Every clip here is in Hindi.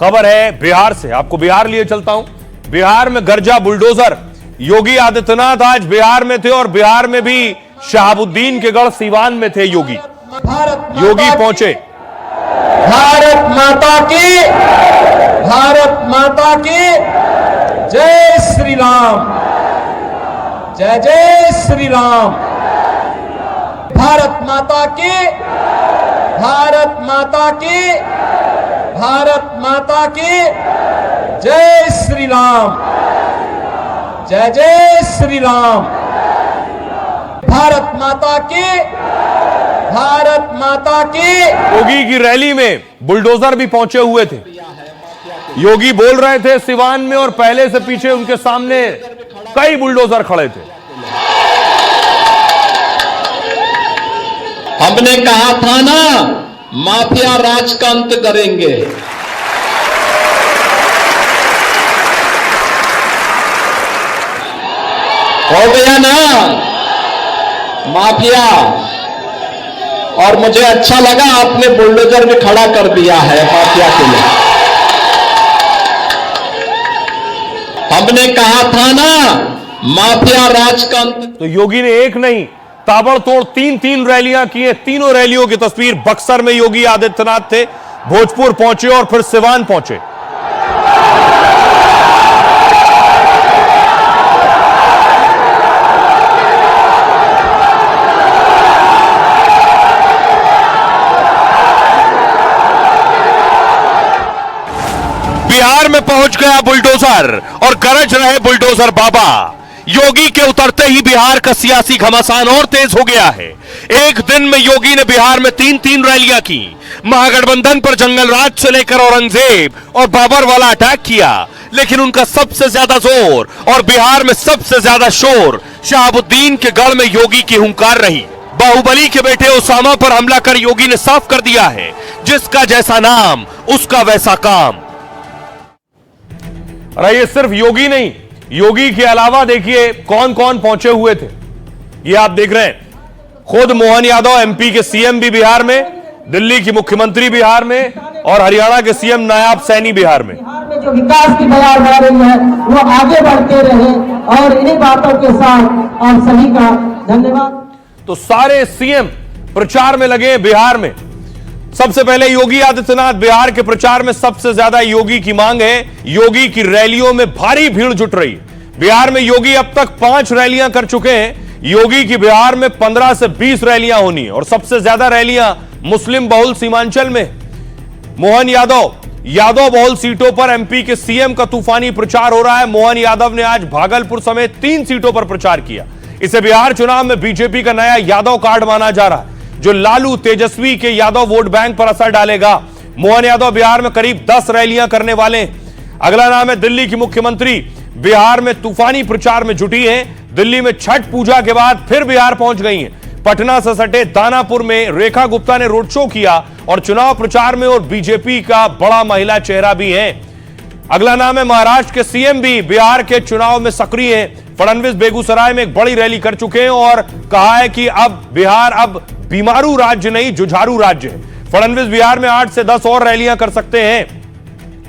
खबर है बिहार से, आपको बिहार लिए चलता हूं। बिहार में गरजा बुलडोजर। योगी आदित्यनाथ आज बिहार में थे और बिहार में भी शहाबुद्दीन के गढ़ सीवान में थे योगी। योगी पहुंचे। भारत माता की जय श्री राम, जय जय श्री राम। भारत माता की, भारत माता की जय श्री राम, जय जय श्री राम। भारत माता की। योगी की रैली में बुलडोजर भी पहुंचे हुए थे। योगी बोल रहे थे सिवान में और पहले से पीछे उनके सामने कई बुलडोजर खड़े थे। हमने कहा था ना, माफिया राज का अंत करेंगे। हो गया ना माफिया। और मुझे अच्छा लगा आपने बुलडोजर भी खड़ा कर दिया है माफिया के लिए। हमने कहा था ना, माफिया राज का अंत। तो योगी ने एक नहीं ताबड़तोड़ तीन रैलियां की हैं। तीनों रैलियों की तस्वीर बक्सर में योगी आदित्यनाथ थे, भोजपुर पहुंचे और फिर सिवान पहुंचे। बिहार में पहुंच गया बुलडोजर और गरज रहे बुलडोजर बाबा। योगी के उतरते ही बिहार का सियासी घमासान और तेज हो गया है। एक दिन में योगी ने बिहार में तीन रैलियां की। महागठबंधन पर जंगल राज से लेकर औरंगजेब और बाबर वाला अटैक किया, लेकिन उनका सबसे ज्यादा जोर और बिहार में सबसे ज्यादा शोर शहाबुद्दीन के गढ़ में योगी की हुंकार रही। बाहुबली के बेटे ओसामा पर हमला कर योगी ने साफ कर दिया है, जिसका जैसा नाम उसका वैसा काम। और ये सिर्फ योगी नहीं, योगी के अलावा देखिए कौन कौन पहुंचे हुए थे। ये आप देख रहे हैं, खुद मोहन यादव एमपी के सीएम भी बिहार में, दिल्ली की मुख्यमंत्री बिहार में और हरियाणा के सीएम नायाब सैनी बिहार में। जो विकास की बयार हो रही है वो आगे बढ़ते रहे और इन्हीं बातों के साथ आप सभी का धन्यवाद। तो सारे सीएम प्रचार में लगे बिहार में। सबसे पहले योगी आदित्यनाथ। बिहार के प्रचार में सबसे ज्यादा योगी की मांग है। योगी की रैलियों में भारी भीड़ जुट रही है। बिहार में योगी अब तक 5 रैलियां कर चुके हैं। योगी की बिहार में 15 से 20 रैलियां होनी है और सबसे ज्यादा रैलियां मुस्लिम बहुल सीमांचल में। मोहन यादव बहुल सीटों पर एमपी के सीएम का तूफानी प्रचार हो रहा है। मोहन यादव ने आज भागलपुर समेत 3 सीटों पर प्रचार किया। इसे बिहार चुनाव में बीजेपी का नया यादव कार्ड माना जा रहा है, जो लालू तेजस्वी के यादव वोट बैंक पर असर डालेगा। मोहन यादव बिहार में करीब 10 रैलियां करने वाले हैं। अगला नाम है दिल्ली की मुख्यमंत्री। बिहार में तूफानी प्रचार में जुटी हैं। दिल्ली में छठ पूजा के बाद फिर बिहार पहुंच गई हैं। पटना से सटे दानापुर में रेखा गुप्ता ने रोड शो किया और चुनाव प्रचार में और बीजेपी का बड़ा महिला चेहरा भी है। अगला नाम है महाराष्ट्र के सीएम भी बिहार के चुनाव में सक्रिय हैं। फडणवीस बेगूसराय में एक बड़ी रैली कर चुके हैं और कहा है कि अब बिहार अब बीमारू राज्य नहीं, जुझारू राज्य है। फडणवीस बिहार में 8 से 10 और रैलियां कर सकते हैं।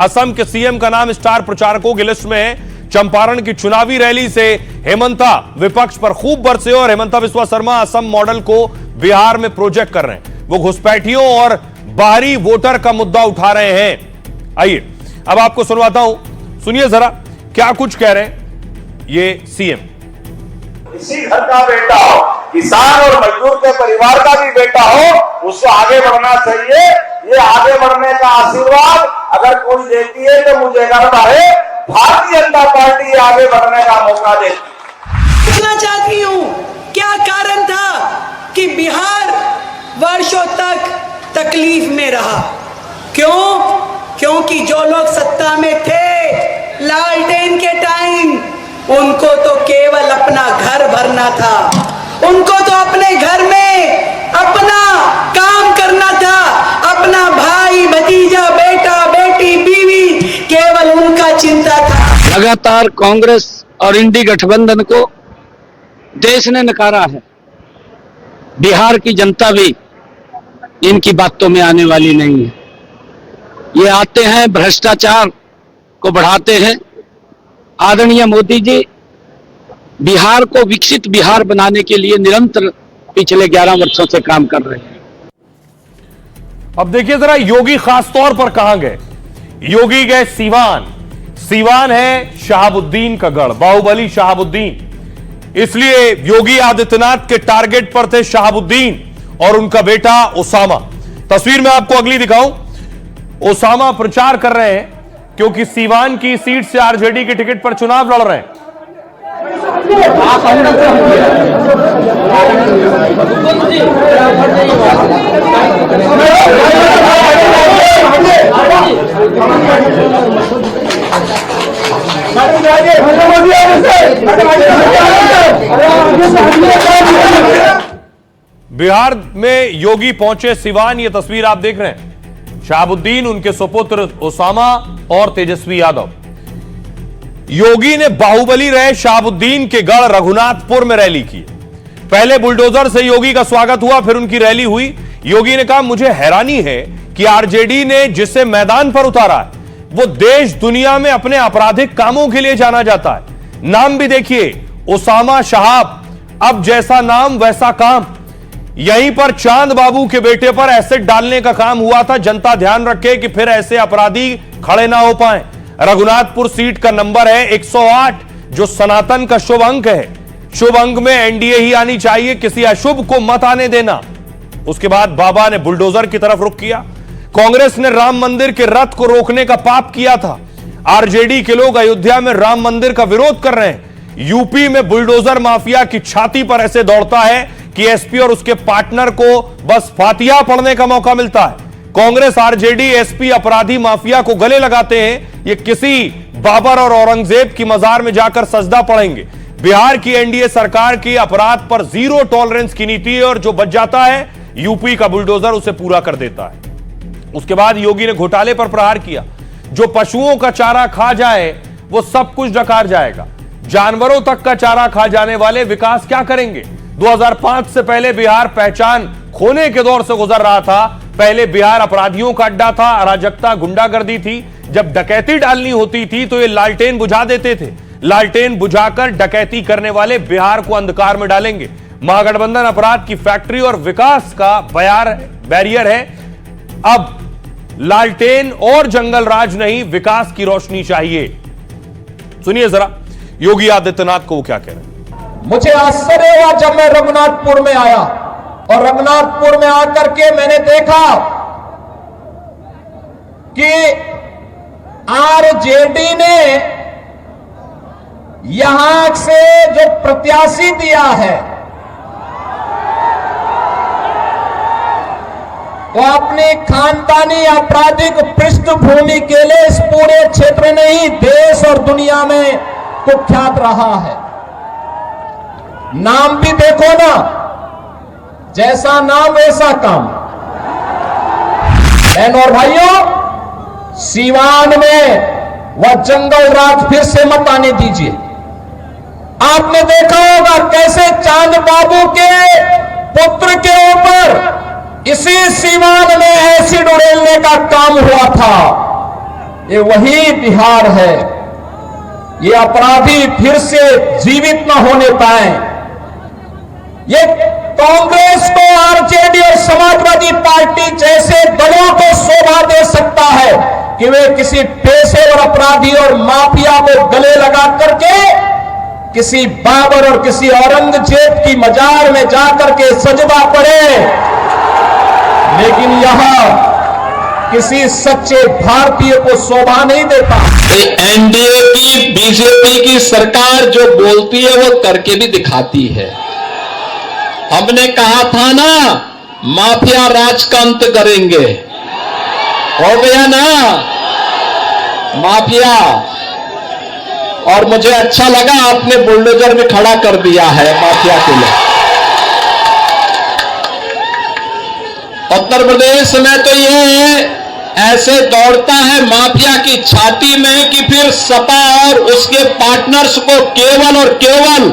असम के सीएम का नाम स्टार प्रचारकों की लिस्ट में है। चंपारण की चुनावी रैली से हेमंता विपक्ष पर खूब बरसे और हेमंता बिस्वा शर्मा असम मॉडल को बिहार में प्रोजेक्ट कर रहे हैं। वो घुसपैठियों और बाहरी वोटर का मुद्दा उठा रहे हैं। आइए अब आपको सुनवाता हूं, सुनिए जरा क्या कुछ कह रहे हैं ये सीएम। इसी घर का बेटा हो, किसान और मजदूर के परिवार का भी बेटा हो, उसको आगे बढ़ना चाहिए। ये आगे बढ़ने का आशीर्वाद अगर कोई देती है तो मुझे गर्व है, भारतीय जनता पार्टी आगे बढ़ने का मौका देती। पूछना चाहती हूँ, क्या कारण था कि बिहार वर्षों तक तकलीफ में रहा? क्यों? क्योंकि जो लोग सत्ता में थे लालटेन के टाइम, उनको तो केवल अपना घर भरना था। उनको तो अपने घर में अपना काम करना था। अपना भाई भतीजा, बेटा बेटी, बीवी, केवल उनका चिंता था। लगातार कांग्रेस और इंडी गठबंधन को देश ने नकारा है। बिहार की जनता भी इनकी बातों में आने वाली नहीं है। ये आते हैं, भ्रष्टाचार को बढ़ाते हैं। आदरणीय मोदी जी बिहार को विकसित बिहार बनाने के लिए निरंतर पिछले 11 वर्षों से काम कर रहे हैं। अब देखिए जरा योगी खास तौर पर कहां गए। योगी गए सीवान। सीवान है शहाबुद्दीन का गढ़, बाहुबली शहाबुद्दीन, इसलिए योगी आदित्यनाथ के टारगेट पर थे शहाबुद्दीन और उनका बेटा ओसामा। तस्वीर में आपको अगली दिखाऊं। ओसामा प्रचार कर रहे हैं क्योंकि सीवान की सीट से आरजेडी के टिकट पर चुनाव लड़ रहे हैं। बिहार में योगी पहुंचे सिवान, ये तस्वीर आप देख रहे हैं। शहाबुद्दीन, उनके सुपुत्र ओसामा और तेजस्वी यादव। योगी ने बाहुबली रहे शहाबुद्दीन के गढ़ रघुनाथपुर में रैली की। पहले बुलडोजर से योगी का स्वागत हुआ, फिर उनकी रैली हुई। योगी ने कहा, मुझे हैरानी है कि आरजेडी ने जिसे मैदान पर उतारा है वो देश दुनिया में अपने आपराधिक कामों के लिए जाना जाता है। नाम भी देखिए, ओसामा शहाब। अब जैसा नाम वैसा काम। यहीं पर चांद बाबू के बेटे पर एसिड डालने का काम हुआ था। जनता ध्यान रखे कि फिर ऐसे अपराधी खड़े ना हो पाए। रघुनाथपुर सीट का नंबर है 108, जो सनातन का शुभ अंक है। शुभ अंक में एनडीए ही आनी चाहिए, किसी अशुभ को मत आने देना। उसके बाद बाबा ने बुलडोजर की तरफ रुख किया। कांग्रेस ने राम मंदिर के रथ को रोकने का पाप किया था। आरजेडी के लोग अयोध्या में राम मंदिर का विरोध कर रहे हैं। यूपी में बुलडोजर माफिया की छाती पर ऐसे दौड़ता है कि एसपी और उसके पार्टनर को बस फातिहा पढ़ने का मौका मिलता है। कांग्रेस, आरजेडी, एसपी अपराधी माफिया को गले लगाते हैं। ये किसी बाबर और औरंगजेब की मजार में जाकर सजदा पढ़ेंगे। बिहार की एनडीए सरकार की अपराध पर जीरो टॉलरेंस की नीति है और जो बच जाता है यूपी का बुलडोजर उसे पूरा कर देता है। उसके बाद योगी ने घोटाले पर प्रहार किया। जो पशुओं का चारा खा जाए वो सब कुछ डकार जाएगा। जानवरों तक का चारा खा जाने वाले विकास क्या करेंगे? 2005 से पहले बिहार पहचान खोने के दौर से गुजर रहा था। पहले बिहार अपराधियों का अड्डा था, अराजकता, गुंडागर्दी थी। जब डकैती डालनी होती थी तो ये लालटेन बुझा देते थे। लालटेन बुझाकर डकैती करने वाले बिहार को अंधकार में डालेंगे। महागठबंधन अपराध की फैक्ट्री और विकास का बैरियर है। अब लालटेन और जंगल राज नहीं, विकास की रोशनी चाहिए। सुनिए जरा योगी आदित्यनाथ को वो क्या कह रहे हैं। मुझे आश्चर्य हुआ जब मैं रघुनाथपुर में आया और रघुनाथपुर में आकर के मैंने देखा कि आरजेडी ने यहां से जो प्रत्याशी दिया है वो अपनी खानदानी आपराधिक पृष्ठभूमि के लिए इस पूरे क्षेत्र में ही देश और दुनिया में कुख्यात रहा है। नाम भी देखो ना, जैसा नाम वैसा काम। बहनों और भाइयों, सीवान में वह जंगल राज फिर से मत आने दीजिए। आपने देखा होगा कैसे चांद बाबू के पुत्र के ऊपर इसी सीवान में एसिड उड़ेलने का काम हुआ था। ये वही बिहार है। ये अपराधी फिर से जीवित न होने पाए। ये कांग्रेस को, आरजेडी और समाजवादी पार्टी जैसे दलों को शोभा दे सकता है कि वे किसी पेशेवर अपराधी और माफिया को गले लगा करके किसी बाबर और किसी औरंगजेब की मजार में जाकर के सजदा पड़े। लेकिन यहां किसी सच्चे भारतीय को शोभा नहीं देता। एनडीए की, बीजेपी की सरकार जो बोलती है वो करके भी दिखाती है। हमने कहा था ना माफिया राज का अंत करेंगे, हो गया ना माफिया। और मुझे अच्छा लगा आपने बुलडोजर में खड़ा कर दिया है माफिया के लिए। उत्तर प्रदेश में तो ये ऐसे दौड़ता है माफिया की छाती में कि फिर सपा और उसके पार्टनर्स को केवल और केवल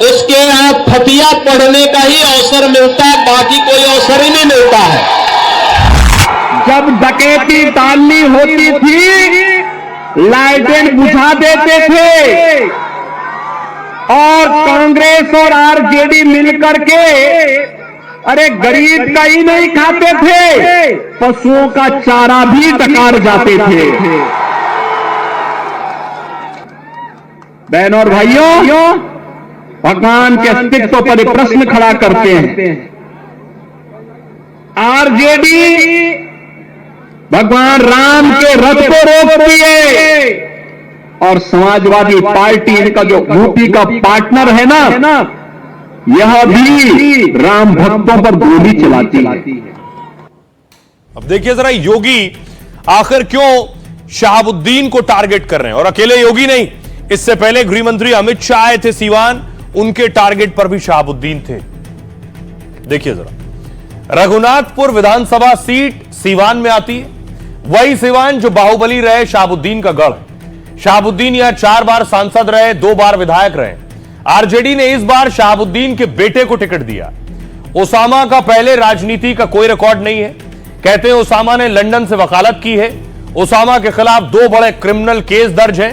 उसके यहां फतिया पढ़ने का ही अवसर मिलता है, बाकी कोई अवसर ही नहीं मिलता है। जब डकैती डालनी होती थी लाइटें बुझा देते थे और कांग्रेस और आरजेडी मिलकर के अरे गरीब का ही नहीं खाते थे, पशुओं का चारा भी डकार जाते थे। बहनों और भाइयों, भगवान के अस्तित्व पर एक प्रश्न खड़ा करते हैं। आरजेडी भगवान राम के रथ को रोकती है और समाजवादी पार्टी इनका जो यूपी का पार्टनर है ना, यह भी राम भक्तों पर गोली चलाती है। अब देखिए जरा योगी आखिर क्यों शहाबुद्दीन को टारगेट कर रहे हैं। और अकेले योगी नहीं, इससे पहले गृह मंत्री अमित शाह आए थे सीवान, उनके टारगेट पर भी शहाबुद्दीन थे। देखिए जरा, रघुनाथपुर विधानसभा सीट सीवान में आती है, वही सीवान जो बाहुबली रहे शहाबुद्दीन का गढ़। शहाबुद्दीन यहां 4 बार सांसद रहे, 2 बार विधायक रहे। आरजेडी ने इस बार शहाबुद्दीन के बेटे को टिकट दिया। ओसामा का पहले राजनीति का कोई रिकॉर्ड नहीं है। कहते हैं ओसामा ने लंदन से वकालत की है। ओसामा के खिलाफ 2 बड़े क्रिमिनल केस दर्ज हैं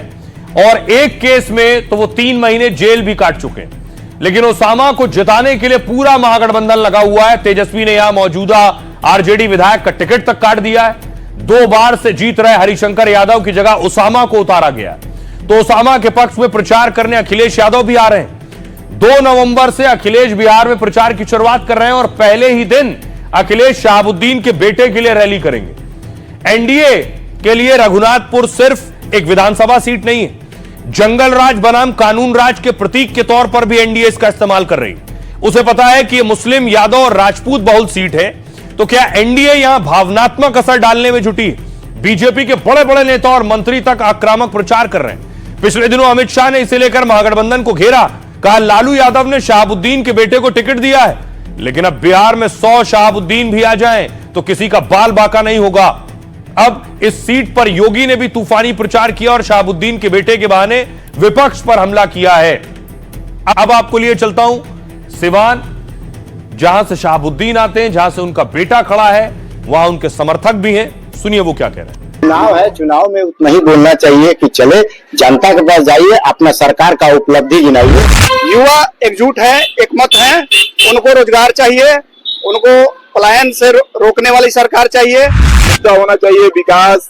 और एक केस में तो वो 3 महीने जेल भी काट चुके हैं। लेकिन ओसामा को जिताने के लिए पूरा महागठबंधन लगा हुआ है। तेजस्वी ने यहां मौजूदा आरजेडी विधायक का टिकट तक काट दिया है। 2 बार से जीत रहे हरिशंकर यादव की जगह ओसामा को उतारा गया। तो ओसामा के पक्ष में प्रचार करने अखिलेश यादव भी आ रहे हैं। 2 नवंबर से अखिलेश बिहार में प्रचार की शुरुआत कर रहे हैं और पहले ही दिन अखिलेश शहाबुद्दीन के बेटे के लिए रैली करेंगे। एनडीए के लिए रघुनाथपुर सिर्फ एक विधानसभा सीट नहीं है, जंगल राज बनाम कानून राज के प्रतीक के तौर पर भी एनडीए इसका इस्तेमाल कर रही है। उसे पता है कि यह मुस्लिम, यादव और राजपूत बहुल सीट है, तो क्या एनडीए यहां भावनात्मक असर डालने में जुटी है। बीजेपी के बड़े बड़े नेता और मंत्री तक आक्रामक प्रचार कर रहे हैं। पिछले दिनों अमित शाह ने इसे लेकर महागठबंधन को घेरा, कहा लालू यादव ने शहाबुद्दीन के बेटे को टिकट दिया है, लेकिन अब बिहार में 100 शहाबुद्दीन भी आ जाएं तो किसी का बाल बाका नहीं होगा। अब इस सीट पर योगी ने भी तूफानी प्रचार किया और शहाबुद्दीन के बेटे के बहाने विपक्ष पर हमला किया है। अब आपको लिए चलता हूं सिवान, जहां से शहाबुद्दीन आते हैं, जहां से उनका बेटा खड़ा है, वहां उनके समर्थक भी हैं। सुनिए वो क्या कह रहे हैं। चुनाव है, चुनाव में उतना ही बोलना चाहिए कि चले जनता के पास जाइए, अपना सरकार का उपलब्धि गिनाइए। युवा एकजुट है, एक मत है, उनको रोजगार चाहिए, उनको पलायन से रोकने वाली सरकार चाहिए। होना चाहिए विकास,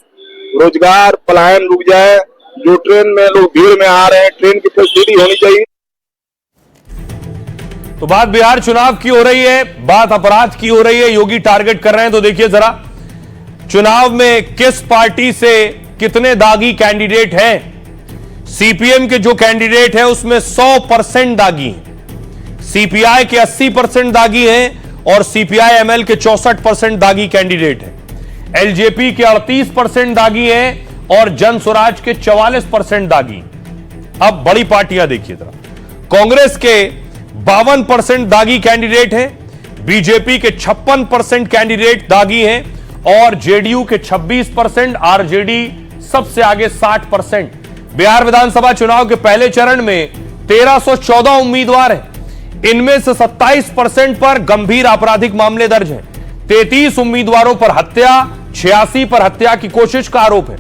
रोजगार, पलायन रुक जाए। जो ट्रेन में लोग भीड़ में आ रहे हैं, ट्रेन की फैसिलिटी होनी चाहिए। तो बात बिहार चुनाव की हो रही है, बात अपराध की हो रही है, योगी टारगेट कर रहे हैं। तो देखिए जरा, चुनाव में किस पार्टी से कितने दागी कैंडिडेट हैं। सीपीएम के जो कैंडिडेट हैं उसमें 100% दागी हैं, सीपीआई के 80% दागी हैं और सीपीआई एमएल के 64% दागी कैंडिडेट हैं। एलजेपी के 38% दागी हैं और जन स्वराज के 44% दागी। अब बड़ी पार्टियां देखिए जरा, कांग्रेस के 52% दागी कैंडिडेट हैं, बीजेपी के 56% कैंडिडेट दागी हैं और जेडीयू के 26%, आरजेडी सबसे आगे 60%। बिहार विधानसभा चुनाव के पहले चरण में 1314 उम्मीदवार हैं। इनमें से 27% पर गंभीर आपराधिक मामले दर्ज हैं। 33 उम्मीदवारों पर हत्या, 86 पर हत्या की कोशिश का आरोप है।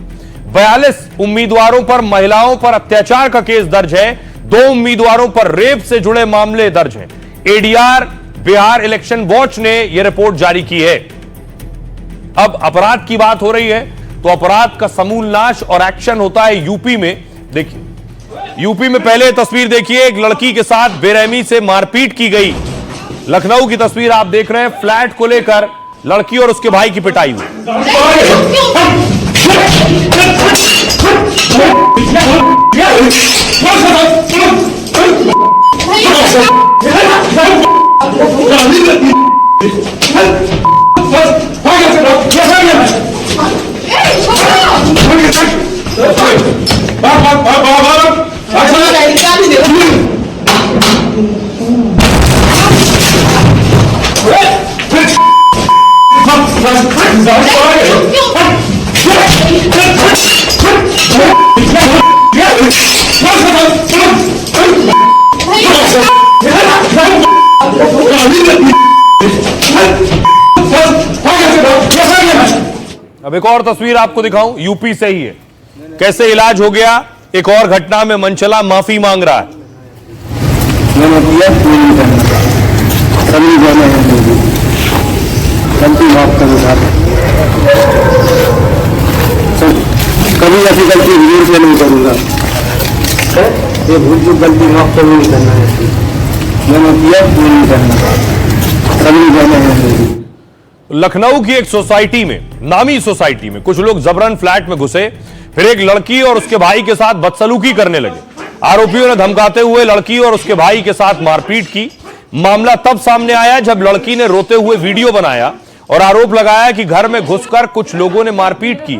42 उम्मीदवारों पर महिलाओं पर अत्याचार का केस दर्ज है। 2 उम्मीदवारों पर रेप से जुड़े मामले दर्ज हैं। एडीआर बिहार इलेक्शन वॉच ने यह रिपोर्ट जारी की है। अब अपराध की बात हो रही है तो अपराध का समूल नाश और एक्शन होता है यूपी में। देखिए यूपी में पहले तस्वीर देखिए, एक लड़की के साथ बेरहमी से मारपीट की गई। लखनऊ की तस्वीर आप देख रहे हैं, फ्लैट को लेकर लड़की और उसके भाई की पिटाई हुई। एक और तस्वीर आपको दिखाऊं, यूपी से ही है, कैसे इलाज हो गया। एक और घटना में मनचला माफी मांग रहा है। कभी ऐसी गलती भूल से नहीं करूंगा, ये भूल चूक गलती माफ कभी नहीं करना है, मैंने किया भूल नहीं करना, कभी जाना है। लखनऊ की एक सोसाइटी में, नामी सोसाइटी में, कुछ लोग जबरन फ्लैट में घुसे, फिर एक लड़की और उसके भाई के साथ बदसलूकी करने लगे। आरोपियों ने धमकाते हुए लड़की और उसके भाई के साथ मारपीट की। मामला तब सामने आया जब लड़की ने रोते हुए वीडियो बनाया और आरोप लगाया कि घर में घुसकर कुछ लोगों ने मारपीट की।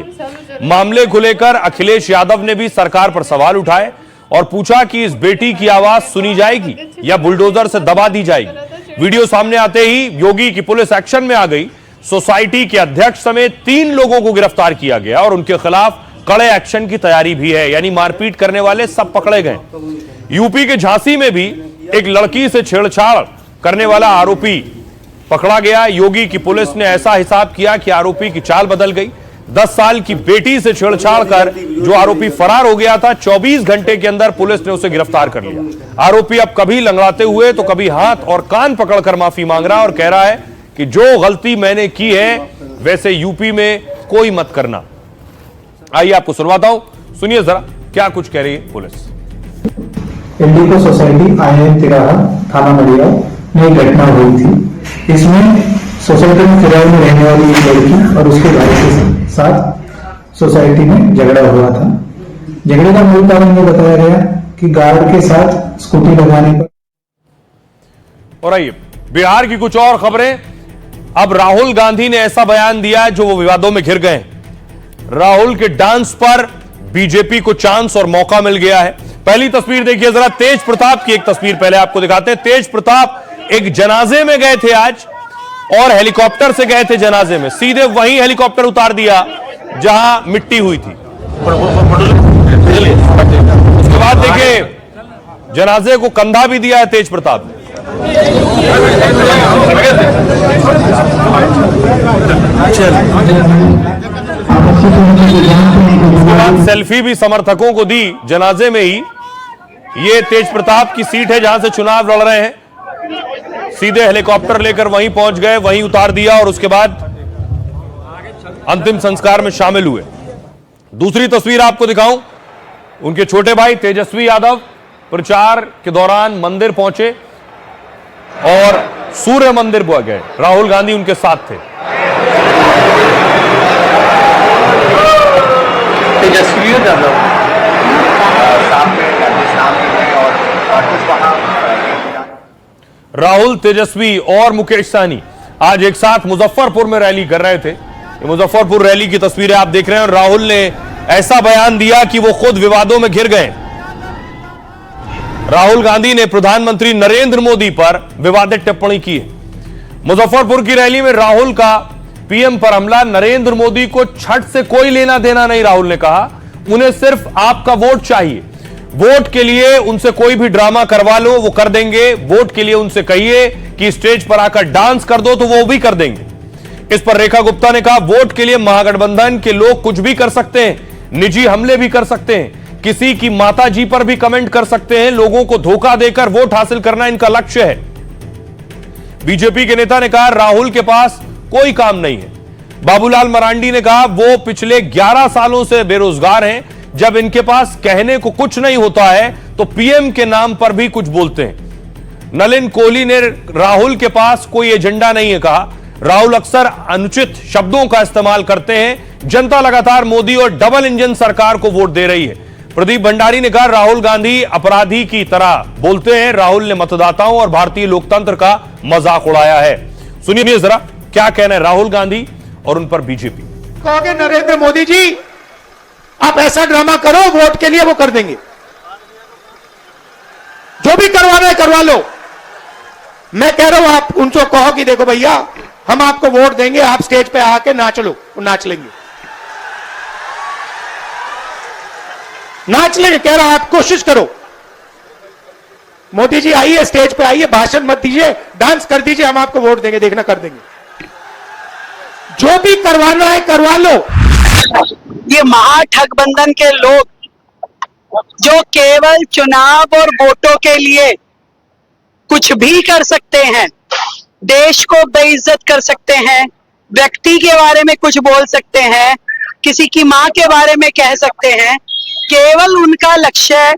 मामले को लेकर अखिलेश यादव ने भी सरकार पर सवाल उठाए और पूछा कि इस बेटी की आवाज सुनी जाएगी या बुलडोजर से दबा दी जाएगी। वीडियो सामने आते ही योगी की पुलिस एक्शन में आ गई। सोसाइटी के अध्यक्ष समेत 3 लोगों को गिरफ्तार किया गया और उनके खिलाफ कड़े एक्शन की तैयारी भी है, यानी मारपीट करने वाले सब पकड़े गए। यूपी के झांसी में भी एक लड़की से छेड़छाड़ करने वाला आरोपी पकड़ा गया। योगी की पुलिस ने ऐसा हिसाब किया कि आरोपी की चाल बदल गई। 10 साल की बेटी से छेड़छाड़ कर जो आरोपी फरार हो गया था, 24 घंटे के अंदर पुलिस ने उसे गिरफ्तार कर लिया। आरोपी अब कभी लंगड़ाते हुए तो कभी हाथ और कान पकड़कर माफी मांग रहा है और कह रहा है कि जो गलती मैंने की है वैसे यूपी में कोई मत करना। आइए आपको सुनवाता हूं, सुनिए जरा क्या कुछ कह रही है पुलिस। इंडिको सोसाइटी IIM तिराहा थाना मड़ियाव में एक घटना हुई थी। इसमें सोसाइटी में किराए में रहने वाली एक लड़की और उसके भाई के साथ सोसाइटी में झगड़ा हुआ था। झगड़े का मूल कारण ये बताया गया कि गार्ड के साथ स्कूटी लगाने पर। और आइए बिहार की कुछ और खबरें। अब राहुल गांधी ने ऐसा बयान दिया जो वो विवादों में घिर गए। राहुल के डांस पर बीजेपी को चांस और मौका मिल गया है। पहली तस्वीर देखिए जरा, तेज प्रताप की एक तस्वीर पहले आपको दिखाते हैं। तेज प्रताप एक जनाजे में गए थे आज और हेलीकॉप्टर से गए थे जनाजे में, सीधे वहीं हेलीकॉप्टर उतार दिया जहां मिट्टी हुई थी। उसके बाद देखिए जनाजे को कंधा भी दिया है तेज प्रताप ने। उसके बाद सेल्फी भी समर्थकों को दी जनाजे में ही। ये तेज प्रताप की सीट है जहां से चुनाव लड़ रहे हैं। सीधे हेलीकॉप्टर लेकर वहीं पहुंच गए, वहीं उतार दिया और उसके बाद अंतिम संस्कार में शामिल हुए। दूसरी तस्वीर आपको दिखाऊं, उनके छोटे भाई तेजस्वी यादव प्रचार के दौरान मंदिर पहुंचे और सूर्य मंदिर पहुंच गए। राहुल गांधी उनके साथ थे। तेजस्वी यादव राहुल, तेजस्वी और मुकेश सहनी आज एक साथ मुजफ्फरपुर में रैली कर रहे थे। ये मुजफ्फरपुर रैली की तस्वीरें आप देख रहे हैं। और राहुल ने ऐसा बयान दिया कि वो खुद विवादों में घिर गए। राहुल गांधी ने प्रधानमंत्री नरेंद्र मोदी पर विवादित टिप्पणी की है। मुजफ्फरपुर की रैली में राहुल का पीएम पर हमला। नरेंद्र मोदी को छठ से कोई लेना देना नहीं, राहुल ने कहा। उन्हें सिर्फ आपका वोट चाहिए। वोट के लिए उनसे कोई भी ड्रामा करवा लो, वो कर देंगे। वोट के लिए उनसे कहिए कि स्टेज पर आकर डांस कर दो तो वो भी कर देंगे। इस पर रेखा गुप्ता ने कहा, वोट के लिए महागठबंधन के लोग कुछ भी कर सकते हैं, निजी हमले भी कर सकते हैं, किसी की माता जी पर भी कमेंट कर सकते हैं। लोगों को धोखा देकर वोट हासिल करना इनका लक्ष्य है। बीजेपी के नेता ने कहा, राहुल के पास कोई काम नहीं है। बाबूलाल मरांडी ने कहा, वो पिछले 11 सालों से बेरोजगार हैं। जब इनके पास कहने को कुछ नहीं होता है तो पीएम के नाम पर भी कुछ बोलते हैं। नलिन कोहली ने राहुल के पास कोई एजेंडा नहीं है कहा। राहुल अक्सर अनुचित शब्दों का इस्तेमाल करते हैं। जनता लगातार मोदी और डबल इंजन सरकार को वोट दे रही है। प्रदीप भंडारी ने कहा, राहुल गांधी अपराधी की तरह बोलते हैं। राहुल ने मतदाताओं और भारतीय लोकतंत्र का मजाक उड़ाया है। सुनिए जरा क्या कहना है राहुल गांधी और उन पर बीजेपी। कहोगे नरेंद्र मोदी जी आप ऐसा ड्रामा करो, वोट के लिए वो कर देंगे, जो भी करवाना है करवा लो। मैं कह रहा हूं आप उनको कहो कि देखो भैया हम आपको वोट देंगे, आप स्टेज पे आके नाच लो, वो नाच लेंगे, नाच लेंगे। कह रहा आप कोशिश करो, मोदी जी आइए स्टेज पे आइए, भाषण मत दीजिए, डांस कर दीजिए, हम आपको वोट देंगे, देखना कर देंगे। जो भी करवाना है करवा लो। ये महागठबंधन के लोग जो केवल चुनाव और वोटों के लिए कुछ भी कर सकते हैं, देश को बेइज्जत कर सकते हैं, व्यक्ति के बारे में कुछ बोल सकते हैं, किसी की मां के बारे में कह सकते हैं, केवल उनका लक्ष्य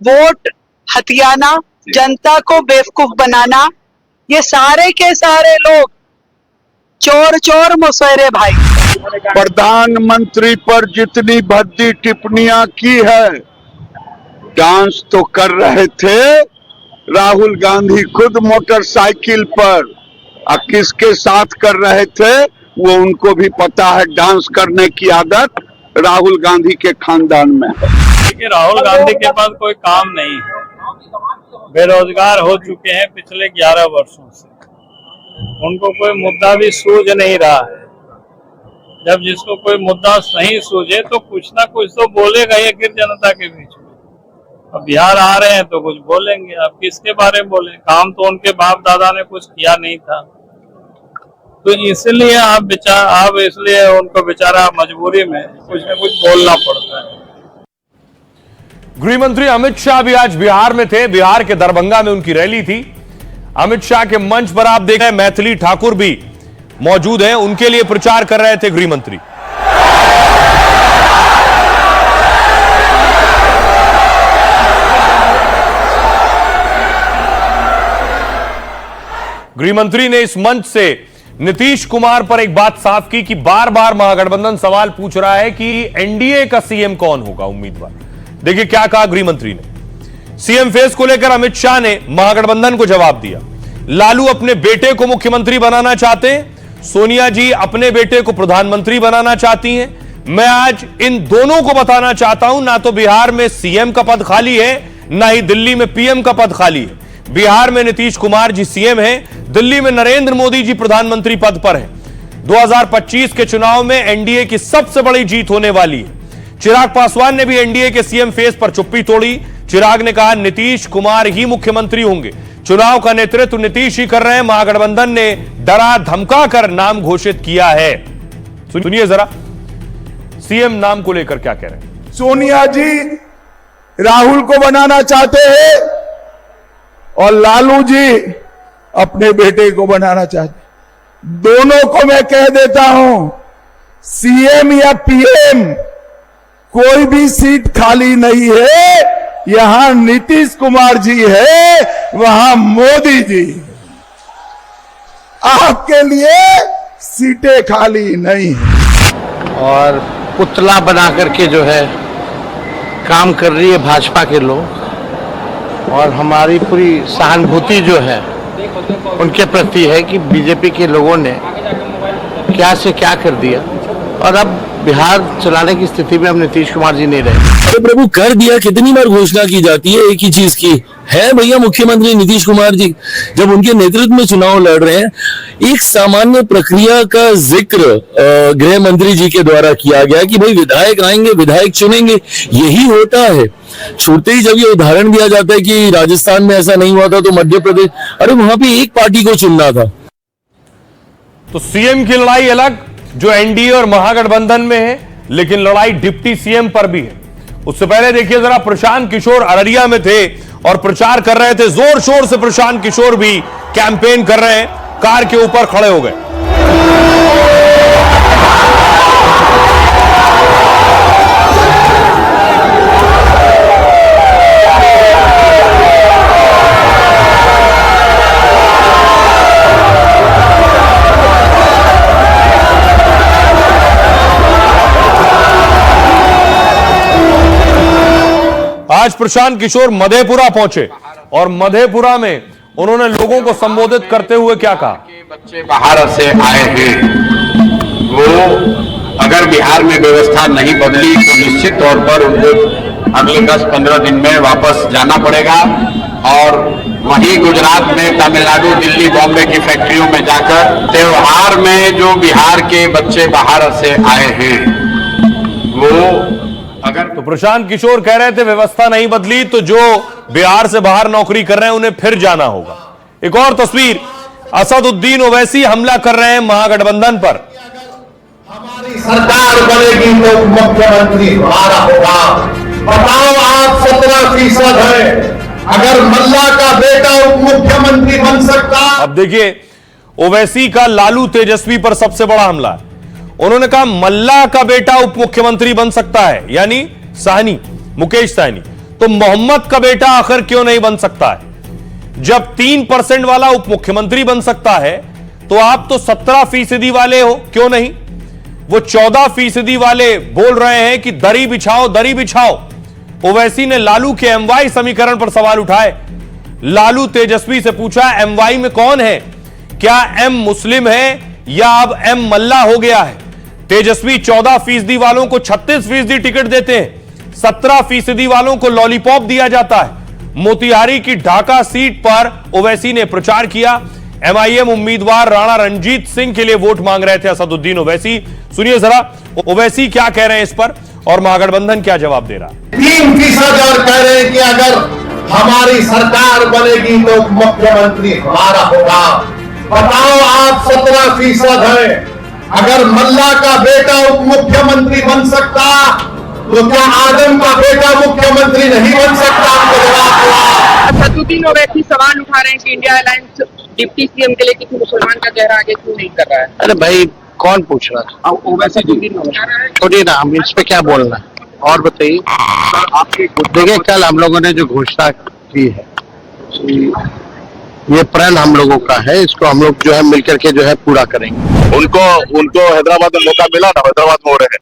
वोट हथियाना, जनता को बेवकूफ बनाना। ये सारे के सारे लोग चोर चोर मुसहरे भाई। प्रधानमंत्री पर जितनी भद्दी टिप्पणियां की है, डांस तो कर रहे थे राहुल गांधी खुद मोटरसाइकिल पर, और किसके साथ कर रहे थे वो उनको भी पता है। डांस करने की आदत राहुल गांधी के खानदान में है। देखिए, राहुल गांधी के पास कोई काम नहीं है, बेरोजगार हो चुके हैं पिछले 11 वर्षों से, उनको कोई मुद्दा भी सूझ नहीं रहा है। जब जिसको कोई मुद्दा नहीं सूझे तो कुछ ना कुछ तो बोलेगा ये गिर जनता के बीच में। अब बिहार आ रहे हैं तो कुछ बोलेंगे, अब किसके बारे में बोलें? काम तो उनके बाप दादा ने कुछ किया नहीं था, तो इसलिए आप इसलिए उनको बेचारा मजबूरी में कुछ न कुछ बोलना पड़ता है। गृह मंत्री अमित शाह भी आज बिहार में थे। बिहार के दरभंगा में उनकी रैली थी। अमित शाह के मंच पर आप देख रहे हैं मैथिली ठाकुर भी मौजूद हैं, उनके लिए प्रचार कर रहे थे गृह मंत्री। गृह मंत्री ने इस मंच से नीतीश कुमार पर एक बात साफ की कि बार बार महागठबंधन सवाल पूछ रहा है कि एनडीए का सीएम कौन होगा उम्मीदवार। देखिए क्या कहा गृह मंत्री ने। सीएम फेस को लेकर अमित शाह ने महागठबंधन को जवाब दिया। लालू अपने बेटे को मुख्यमंत्री बनाना चाहते हैं, सोनिया जी अपने बेटे को प्रधानमंत्री बनाना चाहती हैं। मैं आज इन दोनों को बताना चाहता हूं, ना तो बिहार में सीएम का पद खाली है, ना ही दिल्ली में पीएम का पद खाली है। बिहार में नीतीश कुमार जी सीएम हैं, दिल्ली में नरेंद्र मोदी जी प्रधानमंत्री पद पर हैं। 2025 के चुनाव में एनडीए की सबसे बड़ी जीत होने वाली है। चिराग पासवान ने भी एनडीए के सीएम फेस पर चुप्पी तोड़ी। चिराग ने कहा नीतीश कुमार ही मुख्यमंत्री होंगे, चुनाव का नेतृत्व नीतीश ही कर रहे हैं। महागठबंधन ने डरा धमका कर नाम घोषित किया है। सुनिए जरा सीएम नाम को लेकर क्या कह रहे हैं। सोनिया जी राहुल को बनाना चाहते हैं और लालू जी अपने बेटे को बनाना चाहते। दोनों को मैं कह देता हूं, सीएम या पीएम कोई भी सीट खाली नहीं है। यहां नीतीश कुमार जी है, वहां मोदी जी। आपके लिए सीटें खाली नहीं है। और पुतला बना करके जो है काम कर रही है भाजपा के लोग, और हमारी पूरी सहानुभूति जो है उनके प्रति है कि बीजेपी के लोगों ने क्या से क्या कर दिया, और अब बिहार चलाने की स्थिति में अब नीतीश कुमार जी नहीं रहे। अरे प्रभु कर दिया, कितनी बार घोषणा की जाती है एक ही चीज की, है भैया मुख्यमंत्री नीतीश कुमार जी। जब उनके नेतृत्व में चुनाव लड़ रहे हैं, एक सामान्य प्रक्रिया का जिक्र गृह मंत्री जी के द्वारा किया गया कि भाई विधायक आएंगे, विधायक चुनेंगे, यही होता है। छूटते ही जब ये उदाहरण दिया जाता है कि राजस्थान में ऐसा नहीं हुआ था तो मध्य प्रदेश, अरे वहां पे एक पार्टी को चुनना था। तो सीएम की लड़ाई अलग जो एनडीए और महागठबंधन में है, लेकिन लड़ाई डिप्टी सीएम पर भी है। उससे पहले देखिए जरा, प्रशांत किशोर अररिया में थे और प्रचार कर रहे थे। जोर शोर से प्रशांत किशोर भी कैंपेन कर रहे हैं, कार के ऊपर खड़े हो गए। आज प्रशांत किशोर मधेपुरा पहुंचे और मधेपुरा में उन्होंने लोगों को संबोधित करते हुए क्या कहा। बच्चे बाहर से आए हैं, वो अगर बिहार में व्यवस्था नहीं बदली तो निश्चित तौर पर उनको अगले 10-15 दिन में वापस जाना पड़ेगा, और वहीं गुजरात में, तमिलनाडु, दिल्ली, बॉम्बे की फैक्ट्रियों में जाकर त्योहार में जो बिहार के बच्चे बाहर से आए हैं वो अगर। तो प्रशांत किशोर कह रहे थे व्यवस्था नहीं बदली तो जो बिहार से बाहर नौकरी कर रहे हैं उन्हें फिर जाना होगा। एक और तस्वीर, असदुद्दीन ओवैसी हमला कर रहे हैं महागठबंधन पर। हमारी सरकार बनेगी तो मुख्यमंत्री हमारा होगा। बताओ आप 17% है, अगर मल्ला का बेटा उप मुख्यमंत्री बन सकता। अब देखिए ओवैसी का लालू तेजस्वी पर सबसे बड़ा हमला है। उन्होंने कहा मल्ला का बेटा उप मुख्यमंत्री बन सकता है, यानी साहनी, मुकेश साहनी। तो मोहम्मद का बेटा आखिर क्यों नहीं बन सकता है? जब 3% वाला उप मुख्यमंत्री बन सकता है तो आप तो 17% वाले हो, क्यों नहीं? वो 14% वाले बोल रहे हैं कि दरी बिछाओ, दरी बिछाओ। ओवैसी ने लालू के एमवाई समीकरण पर सवाल उठाए। लालू तेजस्वी से पूछा एमवाई में कौन है, क्या एम मुस्लिम है या अब एम मल्ला हो गया है? तेजस्वी 14% वालों को 36% टिकट देते हैं, 17% वालों को लॉलीपॉप दिया जाता है। मोतिहारी की ढाका सीट पर ओवैसी ने प्रचार किया। एमआईएम उम्मीदवार राणा रणजीत सिंह के लिए वोट मांग रहे थे असदुद्दीन ओवैसी। सुनिए जरा ओवैसी क्या कह रहे हैं इस पर और महागठबंधन क्या जवाब दे रहा है। 3% और कह रहे हैं कि अगर हमारी सरकार बनेगी तो मुख्यमंत्री हमारा होगा। बताओ आप 17% है, अगर मल्ला का बेटा उप मुख्यमंत्री बन सकता तो क्या आदम का बेटा मुख्यमंत्री नहीं बन सकता? आपको जवाब हुआ। असदुद्दीन ओवैसी सवाल उठा रहे हैं कि इंडिया अलायंस डिप्टी सीएम के लिए किसी मुसलमान का चेहरा आगे क्यों नहीं कर रहा है? अरे भाई कौन पूछ रहा है? ओवैसी छोड़िए ना, हम इस पे क्या बोलना है। और बताइए। देखिए कल हम लोगों ने जो घोषणा की है ये प्रण हम लोगों का है, इसको हम लोग जो है मिलकर के जो है पूरा करेंगे। उनको हैदराबाद में मौका मिला था, हैदराबाद में हो रहे हैं।